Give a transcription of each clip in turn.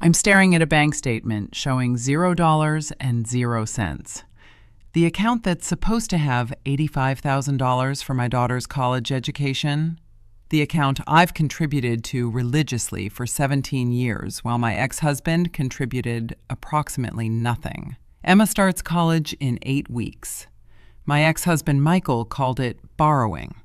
I'm staring at a bank statement showing $0 and 0 cents. The account that's supposed to have $85,000 for my daughter's college education, the account I've contributed to religiously for 17 years while my ex-husband contributed approximately nothing. Emma starts college in 8 weeks. My ex-husband Michael called it borrowing.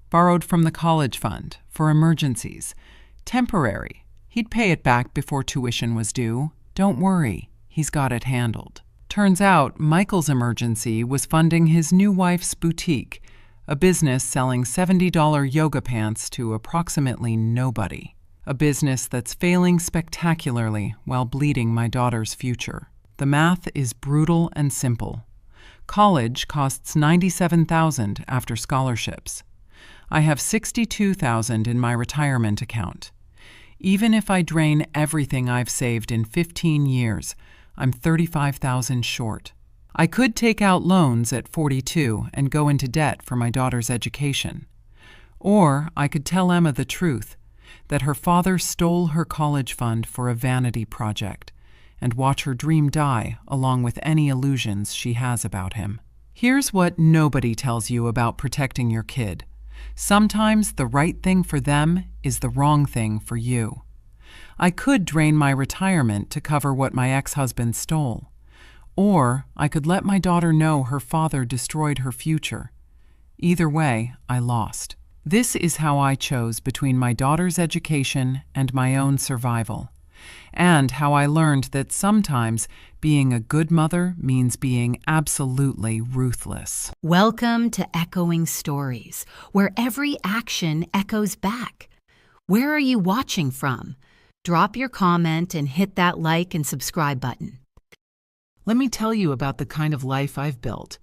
Borrowed from the college fund for emergencies. Temporary. He'd pay it back before tuition was due. Don't worry, he's got it handled. Turns out Michael's emergency was funding his new wife's boutique, a business selling $70 yoga pants to approximately nobody. A business that's failing spectacularly while bleeding my daughter's future. The math is brutal and simple. College costs $97,000 after scholarships. I have $62,000 in my retirement account. Even if I drain everything I've saved in 15 years, I'm $35,000 short. I could take out loans at 42 and go into debt for my daughter's education. Or I could tell Emma the truth, that her father stole her college fund for a vanity project, and watch her dream die along with any illusions she has about him. Here's what nobody tells you about protecting your kid. Sometimes the right thing for them is the wrong thing for you. I could drain my retirement to cover what my ex-husband stole. Or I could let my daughter know her father destroyed her future. Either way, I lost. This is how I chose between my daughter's education and my own survival. And how I learned that sometimes being a good mother means being absolutely ruthless. Welcome to Echoing Stories, where every action echoes back. Where are you watching from? Drop your comment and hit that like and subscribe button. Let me tell you about the kind of life I've built.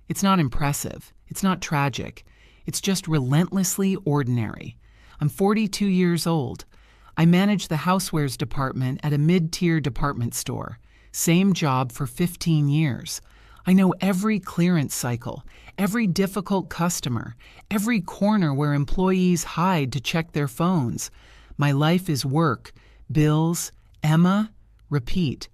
It's not impressive. It's not tragic. It's just relentlessly ordinary. I'm 42 years old. I manage the housewares department at a mid-tier department store. Same job for 15 years. I know every clearance cycle, every difficult customer, every corner where employees hide to check their phones. My life is work, bills, Emma, repeat.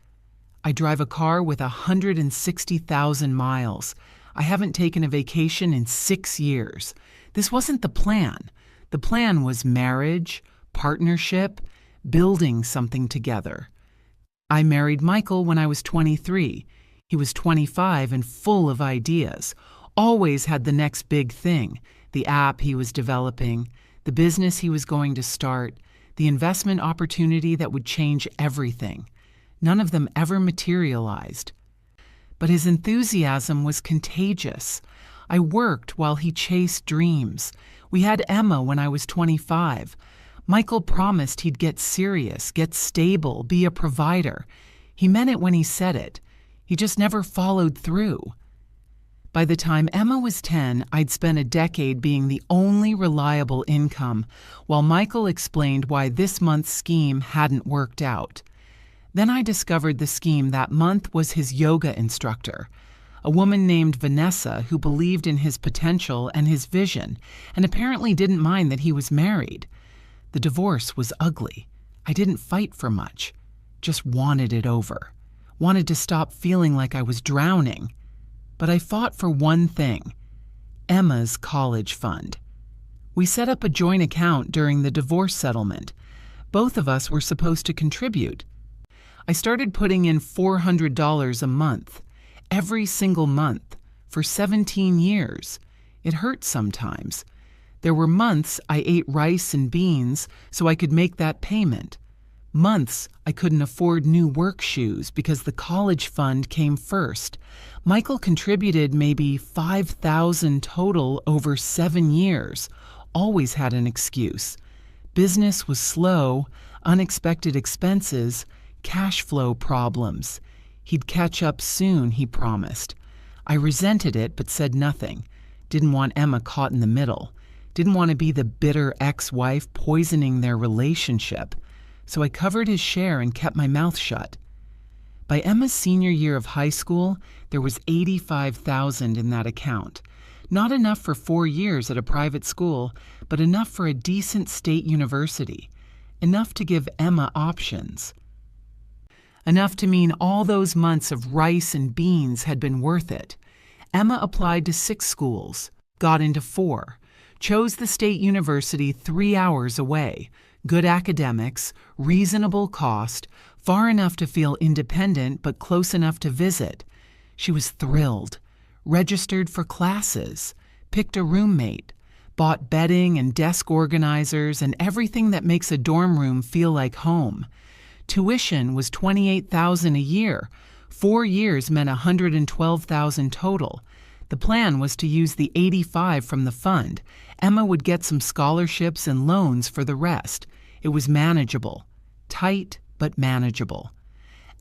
I drive a car with 160,000 miles. I haven't taken a vacation in 6 years. This wasn't the plan. The plan was marriage, partnership, building something together. I married Michael when I was 23. He was 25 and full of ideas. Always had the next big thing, the app he was developing, the business he was going to start, the investment opportunity that would change everything. None of them ever materialized. But his enthusiasm was contagious. I worked while he chased dreams. We had Emma when I was 25. Michael promised he'd get serious, get stable, be a provider. He meant it when he said it. He just never followed through. By the time Emma was 10, I'd spent a decade being the only reliable income, while Michael explained why this month's scheme hadn't worked out. Then I discovered the scheme that month was his yoga instructor, a woman named Vanessa who believed in his potential and his vision, and apparently didn't mind that he was married. The divorce was ugly. I didn't fight for much, just wanted it over. Wanted to stop feeling like I was drowning. But I fought for one thing, Emma's college fund. We set up a joint account during the divorce settlement. Both of us were supposed to contribute. I started putting in $400 a month, every single month, for 17 years. It hurt sometimes. There were months I ate rice and beans so I could make that payment. Months I couldn't afford new work shoes because the college fund came first. Michael contributed maybe $5,000 total over 7 years. Always had an excuse. Business was slow, unexpected expenses, cash flow problems. He'd catch up soon, he promised. I resented it but said nothing. Didn't want Emma caught in the middle. Didn't want to be the bitter ex-wife poisoning their relationship. So I covered his share and kept my mouth shut. By Emma's senior year of high school, there was $85,000 in that account. Not enough for 4 years at a private school, but enough for a decent state university. Enough to give Emma options. enough to mean all those months of rice and beans had been worth it. Emma applied to 6 schools, got into 4, chose the state university 3 hours away, good academics, reasonable cost, far enough to feel independent but close enough to visit. She was thrilled, registered for classes, picked a roommate, bought bedding and desk organizers and everything that makes a dorm room feel like home. Tuition was $28,000 a year. 4 years meant $112,000 total. The plan was to use the $85,000 from the fund. Emma would get some scholarships and loans for the rest. It was manageable. Tight, but manageable.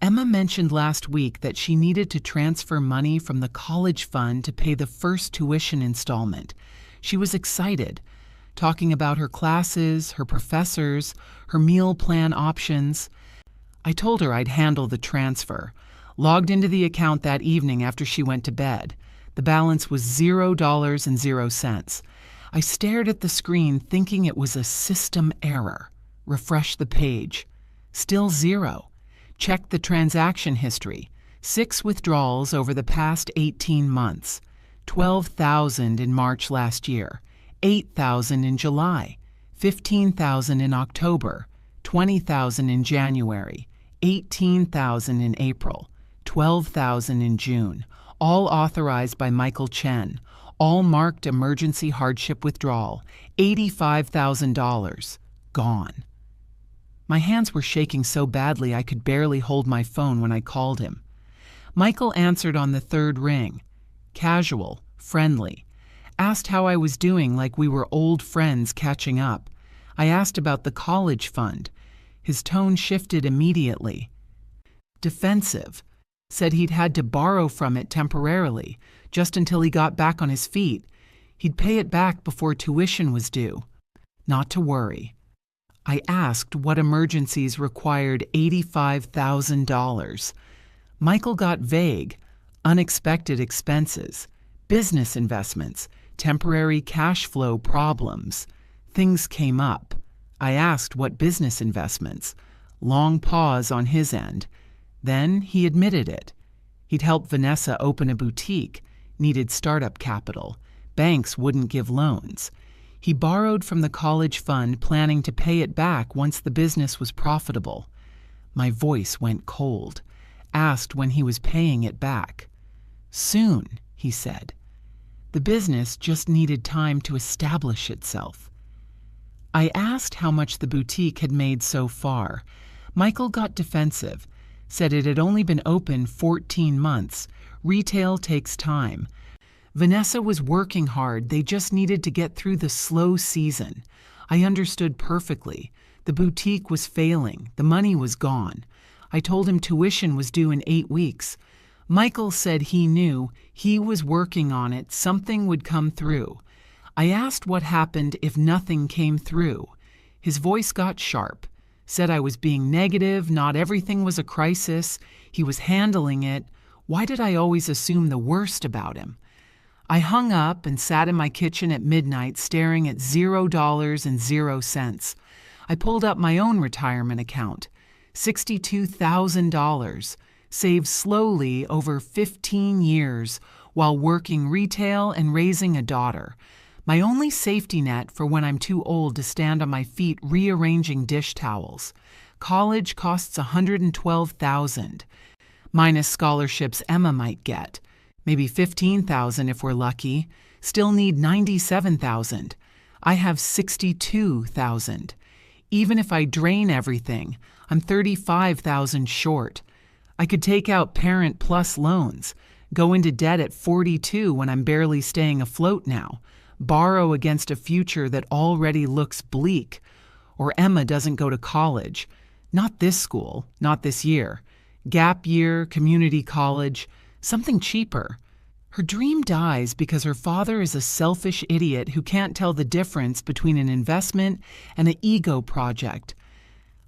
Emma mentioned last week that she needed to transfer money from the college fund to pay the first tuition installment. She was excited, talking about her classes, her professors, her meal plan options. I told her I'd handle the transfer. Logged into the account that evening after she went to bed. The balance was $0.00. I stared at the screen thinking it was a system error. Refreshed the page. Still 0. Checked the transaction history. 6 withdrawals over the past 18 months. $12,000 in March last year. $8,000 in July. $15,000 in October. $20,000 in January. $18,000 in April. $12,000 in June. All authorized by Michael Chen. All marked emergency hardship withdrawal. $85,000. Gone. My hands were shaking so badly I could barely hold my phone when I called him. Michael answered on the 3rd ring. Casual, friendly. Asked how I was doing like we were old friends catching up. I asked about the college fund. His tone shifted immediately. Defensive. Said he'd had to borrow from it temporarily, just until he got back on his feet. He'd pay it back before tuition was due. Not to worry. I asked what emergencies required $85,000. Michael got vague. Unexpected expenses, business investments, temporary cash flow problems. Things came up. I asked what business investments. Long pause on his end. Then he admitted it. He'd helped Vanessa open a boutique, needed startup capital. Banks wouldn't give loans. He borrowed from the college fund, planning to pay it back once the business was profitable. My voice went cold. Asked when he was paying it back. Soon, he said. The business just needed time to establish itself. I asked how much the boutique had made so far. Michael got defensive, said it had only been open 14 months. Retail takes time. Vanessa was working hard. They just needed to get through the slow season. I understood perfectly. The boutique was failing. The money was gone. I told him tuition was due in 8 weeks. Michael said he knew. He was working on it. Something would come through. I asked what happened if nothing came through. His voice got sharp. Said I was being negative, not everything was a crisis. He was handling it. Why did I always assume the worst about him? I hung up and sat in my kitchen at midnight staring at $0.00. I pulled up my own retirement account. $62,000, saved slowly over 15 years while working retail and raising a daughter. My only safety net for when I'm too old to stand on my feet rearranging dish towels. College costs $112,000, minus scholarships Emma might get. Maybe $15,000 if we're lucky. Still need $97,000. I have $62,000. Even if I drain everything, I'm $35,000 short. I could take out Parent Plus loans, go into debt at 42 when I'm barely staying afloat now, borrow against a future that already looks bleak. Or Emma doesn't go to college. Not this school, not this year. Gap year, community college, something cheaper. Her dream dies because her father is a selfish idiot who can't tell the difference between an investment and an ego project.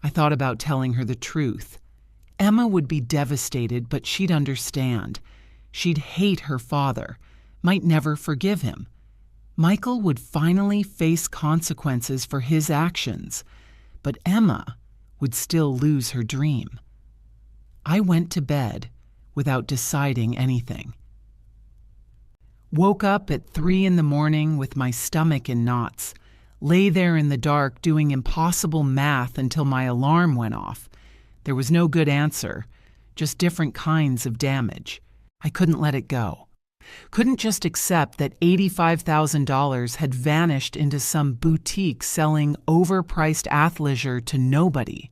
I thought about telling her the truth. Emma would be devastated, but she'd understand. She'd hate her father, might never forgive him. Michael would finally face consequences for his actions, but Emma would still lose her dream. I went to bed without deciding anything. Woke up at 3 in the morning with my stomach in knots. Lay there in the dark doing impossible math until my alarm went off. There was no good answer, just different kinds of damage. I couldn't let it go. Couldn't just accept that $85,000 had vanished into some boutique selling overpriced athleisure to nobody.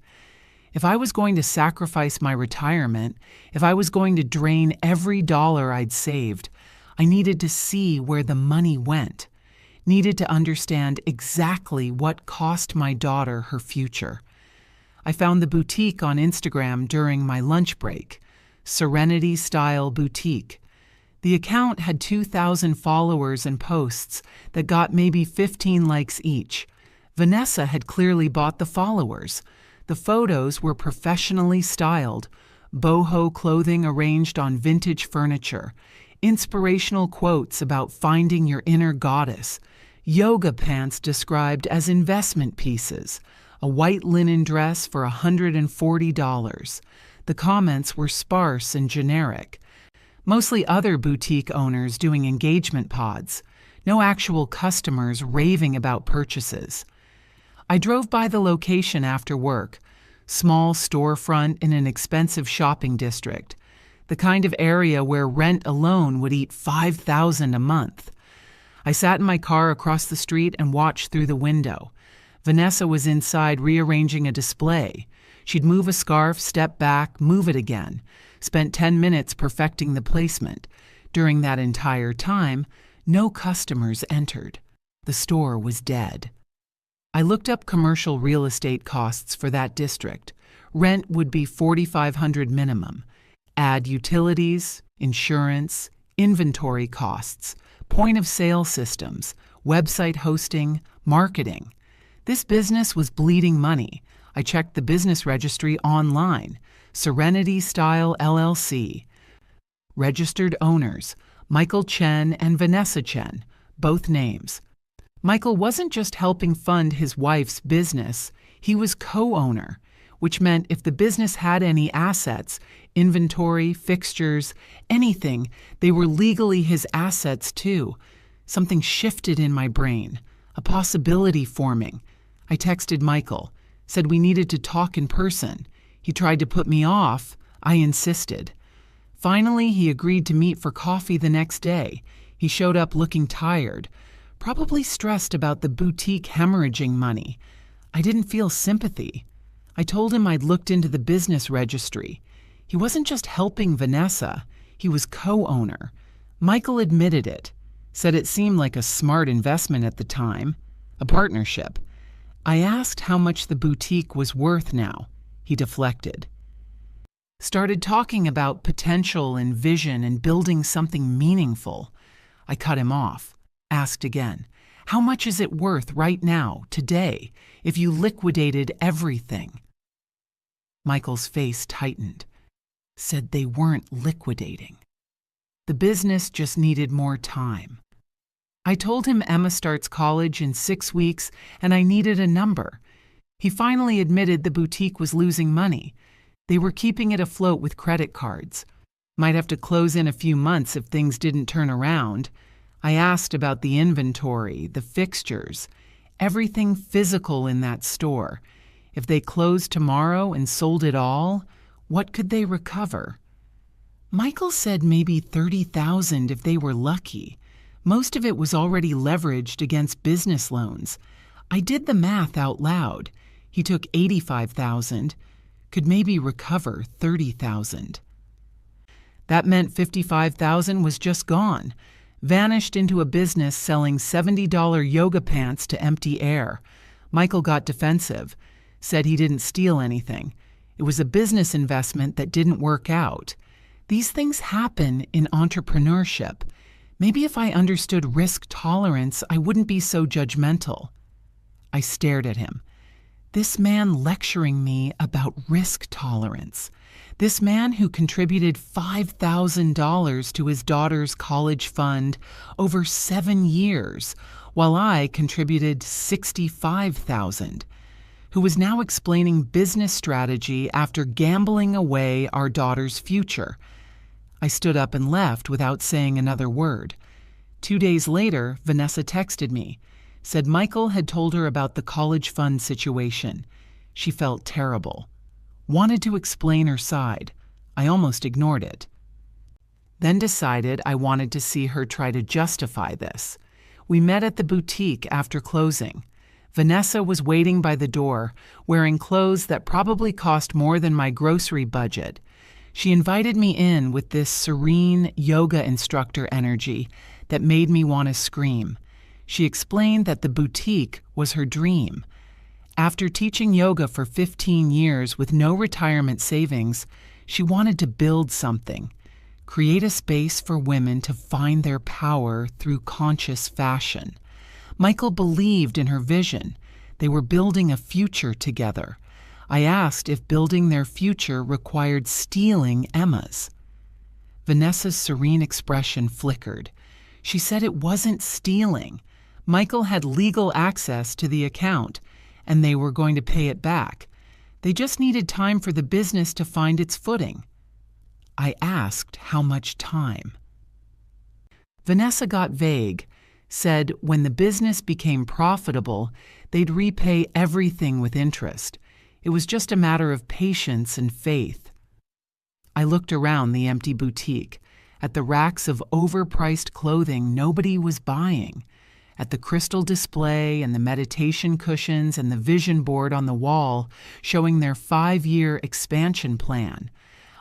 If I was going to sacrifice my retirement, if I was going to drain every dollar I'd saved, I needed to see where the money went, needed to understand exactly what cost my daughter her future. I found the boutique on Instagram during my lunch break, Serenity Style Boutique. The account had 2,000 followers and posts that got maybe 15 likes each. Vanessa had clearly bought the followers. The photos were professionally styled, boho clothing arranged on vintage furniture, inspirational quotes about finding your inner goddess, yoga pants described as investment pieces, a white linen dress for $140. The comments were sparse and generic. Mostly other boutique owners doing engagement pods, no actual customers raving about purchases. I drove by the location after work, small storefront in an expensive shopping district, the kind of area where rent alone would eat $5,000 a month. I sat in my car across the street and watched through the window. Vanessa was inside rearranging a display. She'd move a scarf, step back, move it again. Spent 10 minutes perfecting the placement. During that entire time, no customers entered. The store was dead. I looked up commercial real estate costs for that district. Rent would be $4,500 minimum. Add utilities, insurance, inventory costs, point-of-sale systems, website hosting, marketing. This business was bleeding money. I checked the business registry online. Serenity Style LLC. Registered owners, Michael Chen and Vanessa Chen, both names. Michael wasn't just helping fund his wife's business, he was co-owner, which meant if the business had any assets, inventory, fixtures, anything, they were legally his assets too. Something shifted in my brain, a possibility forming. I texted Michael, said we needed to talk in person. He tried to put me off. I insisted. Finally, he agreed to meet for coffee the next day. He showed up looking tired, probably stressed about the boutique hemorrhaging money. I didn't feel sympathy. I told him I'd looked into the business registry. He wasn't just helping Vanessa, he was co-owner. Michael admitted it, said it seemed like a smart investment at the time, a partnership. I asked how much the boutique was worth now. He deflected. Started talking about potential and vision and building something meaningful. I cut him off. Asked again, how much is it worth right now, today, if you liquidated everything? Michael's face tightened. Said they weren't liquidating. The business just needed more time. I told him Emma starts college in 6 weeks and I needed a number. He finally admitted the boutique was losing money. They were keeping it afloat with credit cards. Might have to close in a few months if things didn't turn around. I asked about the inventory, the fixtures, everything physical in that store. If they closed tomorrow and sold it all, what could they recover? Michael said maybe $30,000 if they were lucky. Most of it was already leveraged against business loans. I did the math out loud. He took $85,000, could maybe recover $30,000. That meant $55,000 was just gone, vanished into a business selling $70 yoga pants to empty air. Michael got defensive, said he didn't steal anything. It was a business investment that didn't work out. These things happen in entrepreneurship. Maybe if I understood risk tolerance, I wouldn't be so judgmental. I stared at him. This man lecturing me about risk tolerance. This man who contributed $5,000 to his daughter's college fund over 7 years, while I contributed $65,000. who was now explaining business strategy after gambling away our daughter's future. I stood up and left without saying another word. 2 days later, Vanessa texted me, said Michael had told her about the college fund situation. She felt terrible. Wanted to explain her side. I almost ignored it. Then decided I wanted to see her try to justify this. We met at the boutique after closing. Vanessa was waiting by the door, wearing clothes that probably cost more than my grocery budget. She invited me in with this serene yoga instructor energy that made me want to scream. She explained that the boutique was her dream. After teaching yoga for 15 years with no retirement savings, she wanted to build something, create a space for women to find their power through conscious fashion. Michael believed in her vision. They were building a future together. I asked if building their future required stealing Emma's. Vanessa's serene expression flickered. She said it wasn't stealing. Michael had legal access to the account, and they were going to pay it back. They just needed time for the business to find its footing. I asked how much time. Vanessa got vague, said when the business became profitable, they'd repay everything with interest. It was just a matter of patience and faith. I looked around the empty boutique, at the racks of overpriced clothing nobody was buying, at the crystal display and the meditation cushions and the vision board on the wall showing their 5-year expansion plan.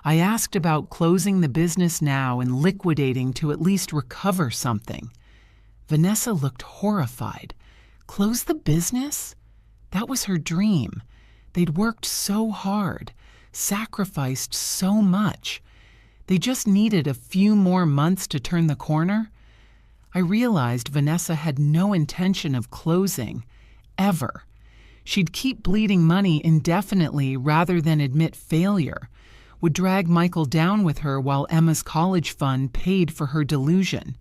I asked about closing the business now and liquidating to at least recover something. Vanessa looked horrified. Close the business? That was her dream. They'd worked so hard, sacrificed so much. They just needed a few more months to turn the corner. I realized Vanessa had no intention of closing, ever. She'd keep bleeding money indefinitely rather than admit failure, would drag Michael down with her while Emma's college fund paid for her delusion.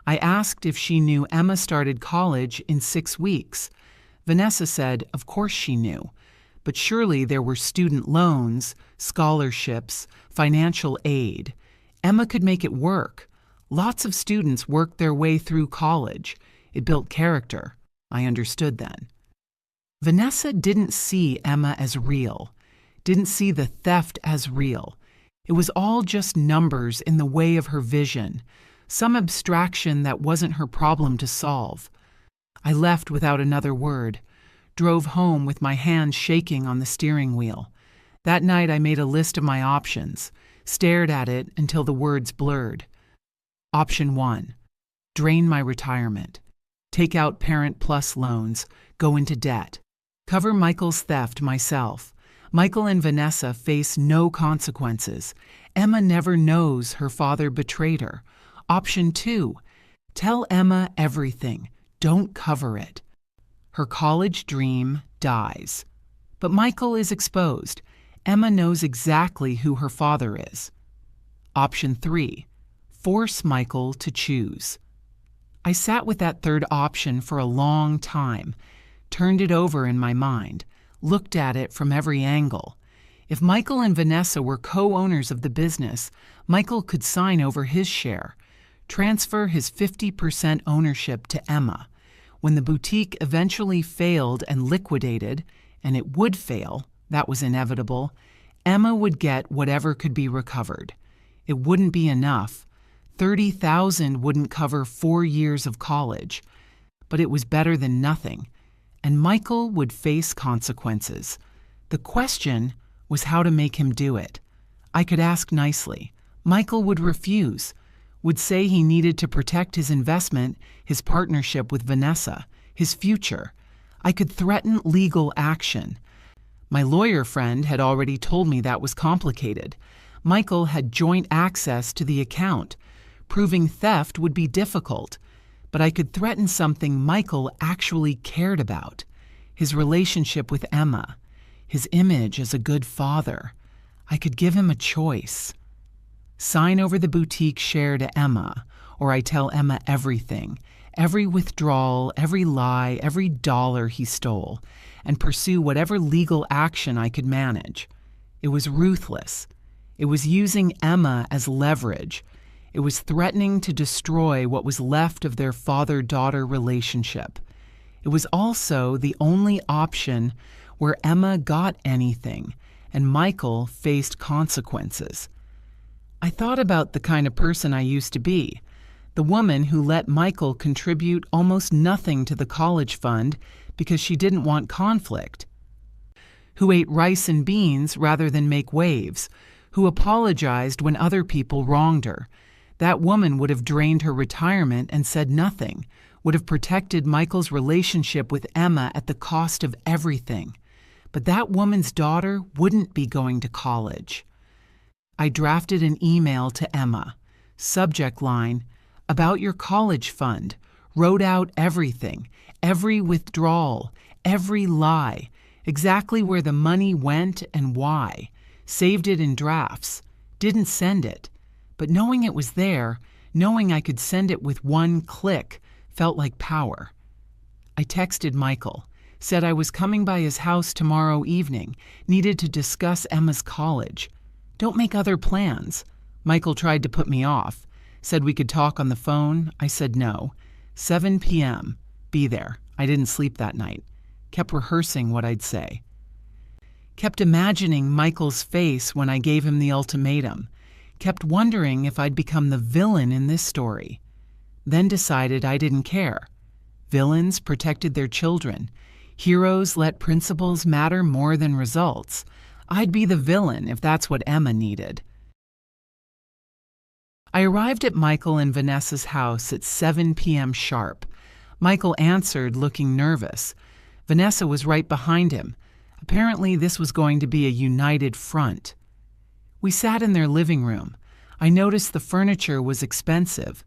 I asked if she knew Emma started college in 6 weeks. Vanessa said, of course she knew, but surely there were student loans, scholarships, financial aid. Emma could make it work. Lots of students worked their way through college. It built character. I understood then. Vanessa didn't see Emma as real, didn't see the theft as real. It was all just numbers in the way of her vision, some abstraction that wasn't her problem to solve. I left without another word, drove home with my hands shaking on the steering wheel. That night I made a list of my options, stared at it until the words blurred. Option 1, drain my retirement, take out Parent Plus loans, go into debt, cover Michael's theft myself. Michael and Vanessa face no consequences. Emma never knows her father betrayed her. Option 2, tell Emma everything, don't cover it. Her college dream dies. But Michael is exposed. Emma knows exactly who her father is. Option 3, force Michael to choose. I sat with that third option for a long time, turned it over in my mind, looked at it from every angle. If Michael and Vanessa were co-owners of the business, Michael could sign over his share, transfer his 50% ownership to Emma. When the boutique eventually failed and liquidated, and it would fail, that was inevitable, Emma would get whatever could be recovered. It wouldn't be enough. $30,000 wouldn't cover 4 years of college, but it was better than nothing, and Michael would face consequences. The question was how to make him do it. I could ask nicely. Michael would refuse, would say he needed to protect his investment, his partnership with Vanessa, his future. I could threaten legal action. My lawyer friend had already told me that was complicated. Michael had joint access to the account. Proving theft would be difficult, but I could threaten something Michael actually cared about, his relationship with Emma, his image as a good father. I could give him a choice. Sign over the boutique share to Emma, or I tell Emma everything, every withdrawal, every lie, every dollar he stole, and pursue whatever legal action I could manage. It was ruthless. It was using Emma as leverage. It was threatening to destroy what was left of their father-daughter relationship. It was also the only option where Emma got anything and Michael faced consequences. I thought about the kind of person I used to be, the woman who let Michael contribute almost nothing to the college fund because she didn't want conflict, who ate rice and beans rather than make waves, who apologized when other people wronged her. That woman would have drained her retirement and said nothing, would have protected Michael's relationship with Emma at the cost of everything. But that woman's daughter wouldn't be going to college. I drafted an email to Emma. Subject line, "About your college fund." Wrote out everything, every withdrawal, every lie, exactly where the money went and why. Saved it in drafts. Didn't send it. But knowing it was there, knowing I could send it with one click, felt like power. I texted Michael, said I was coming by his house tomorrow evening, needed to discuss Emma's college. Don't make other plans. Michael tried to put me off, said we could talk on the phone. I said no. 7 p.m. Be there. I didn't sleep that night. Kept rehearsing what I'd say. Kept imagining Michael's face when I gave him the ultimatum. Kept wondering if I'd become the villain in this story. Then decided I didn't care. Villains protected their children. Heroes let principles matter more than results. I'd be the villain if that's what Emma needed. I arrived at Michael and Vanessa's house at 7 p.m. sharp. Michael answered, looking nervous. Vanessa was right behind him. Apparently, this was going to be a united front. We sat in their living room. I noticed the furniture was expensive.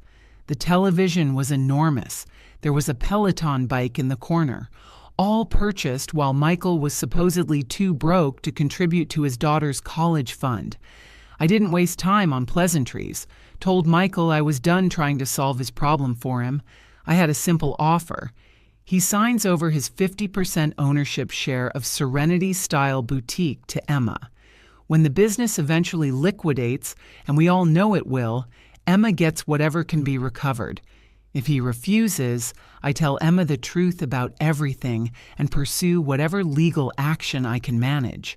The television was enormous. There was a Peloton bike in the corner, all purchased while Michael was supposedly too broke to contribute to his daughter's college fund. I didn't waste time on pleasantries. Told Michael I was done trying to solve his problem for him. I had a simple offer. He signs over his 50% ownership share of Serenity Style Boutique to Emma. When the business eventually liquidates, and we all know it will, Emma gets whatever can be recovered. If he refuses, I tell Emma the truth about everything and pursue whatever legal action I can manage.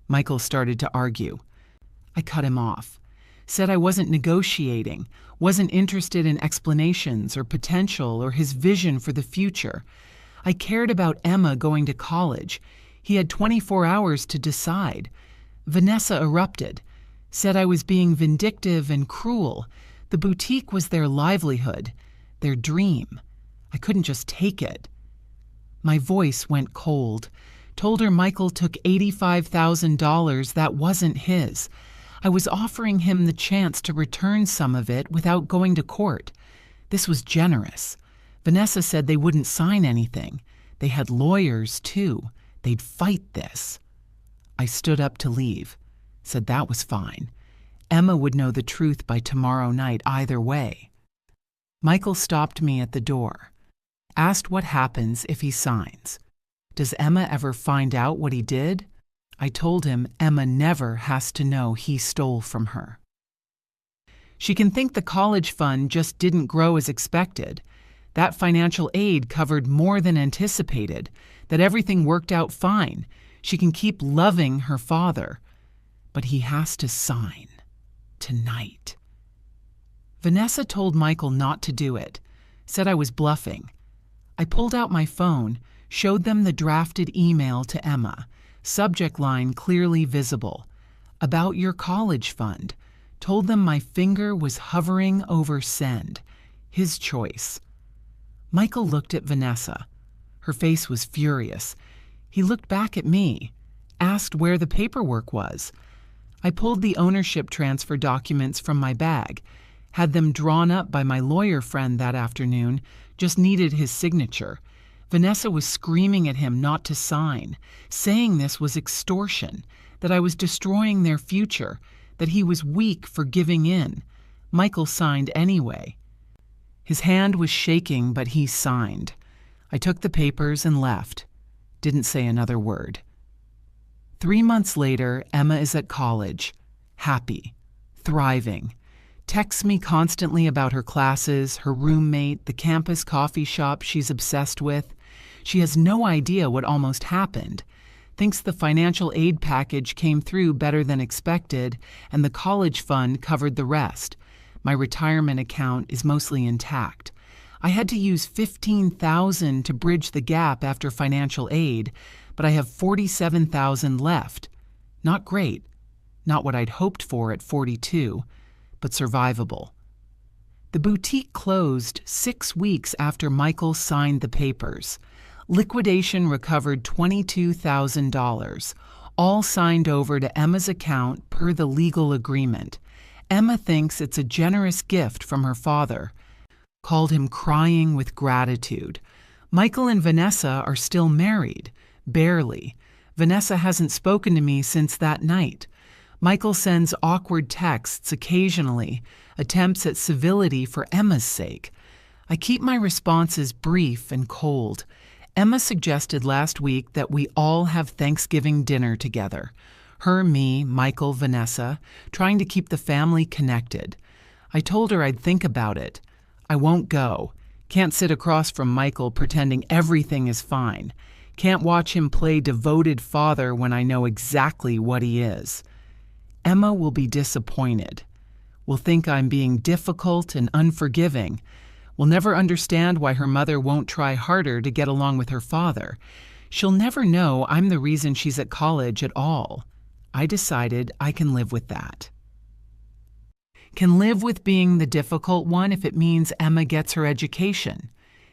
Michael started to argue. I cut him off. Said I wasn't negotiating, wasn't interested in explanations or potential or his vision for the future. I cared about Emma going to college. He had 24 hours to decide. Vanessa erupted. Said I was being vindictive and cruel. The boutique was their livelihood, their dream. I couldn't just take it. My voice went cold. Told her Michael took $85,000 that wasn't his. I was offering him the chance to return some of it without going to court. This was generous. Vanessa said they wouldn't sign anything. They had lawyers, too. They'd fight this. I stood up to leave. Said that was fine. Emma would know the truth by tomorrow night either way. Michael stopped me at the door. Asked what happens if he signs. Does Emma ever find out what he did? I told him Emma never has to know he stole from her. She can think the college fund just didn't grow as expected. That financial aid covered more than anticipated, that everything worked out fine. She can keep loving her father. But he has to sign. Tonight. Vanessa told Michael not to do it. Said I was bluffing. I pulled out my phone, showed them the drafted email to Emma. Subject line clearly visible. About your college fund. Told them my finger was hovering over send. His choice. Michael looked at Vanessa. Her face was furious. He looked back at me. Asked where the paperwork was. I pulled the ownership transfer documents from my bag. Had them drawn up by my lawyer friend that afternoon. Just needed his signature. Vanessa was screaming at him not to sign, saying this was extortion, that I was destroying their future, that he was weak for giving in. Michael signed anyway. His hand was shaking, but he signed. I took the papers and left. Didn't say another word. 3 months later, Emma is at college, happy, thriving. Texts me constantly about her classes, her roommate, the campus coffee shop she's obsessed with. She has no idea what almost happened. Thinks the financial aid package came through better than expected, and the college fund covered the rest. My retirement account is mostly intact. I had to use $15,000 to bridge the gap after financial aid, but I have $47,000 left. Not great. Not what I'd hoped for at 42, but survivable. The boutique closed 6 weeks after Michael signed the papers. Liquidation recovered $22,000, all signed over to Emma's account per the legal agreement. Emma thinks it's a generous gift from her father. Called him crying with gratitude. Michael and Vanessa are still married. Barely. Vanessa hasn't spoken to me since that night. Michael sends awkward texts occasionally, attempts at civility for Emma's sake. I keep my responses brief and cold. Emma suggested last week that we all have Thanksgiving dinner together. Her, me, Michael, Vanessa, trying to keep the family connected. I told her I'd think about it. I won't go. Can't sit across from Michael pretending everything is fine. Can't watch him play devoted father when I know exactly what he is. Emma will be disappointed. Will think I'm being difficult and unforgiving. Will never understand why her mother won't try harder to get along with her father. She'll never know I'm the reason she's at college at all. I decided I can live with that. Can live with being the difficult one if it means Emma gets her education.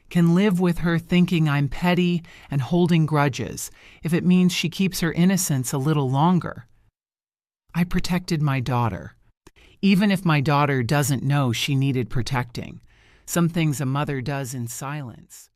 Can live with her thinking I'm petty and holding grudges if it means she keeps her innocence a little longer. I protected my daughter, even if my daughter doesn't know she needed protecting. Some things a mother does in silence.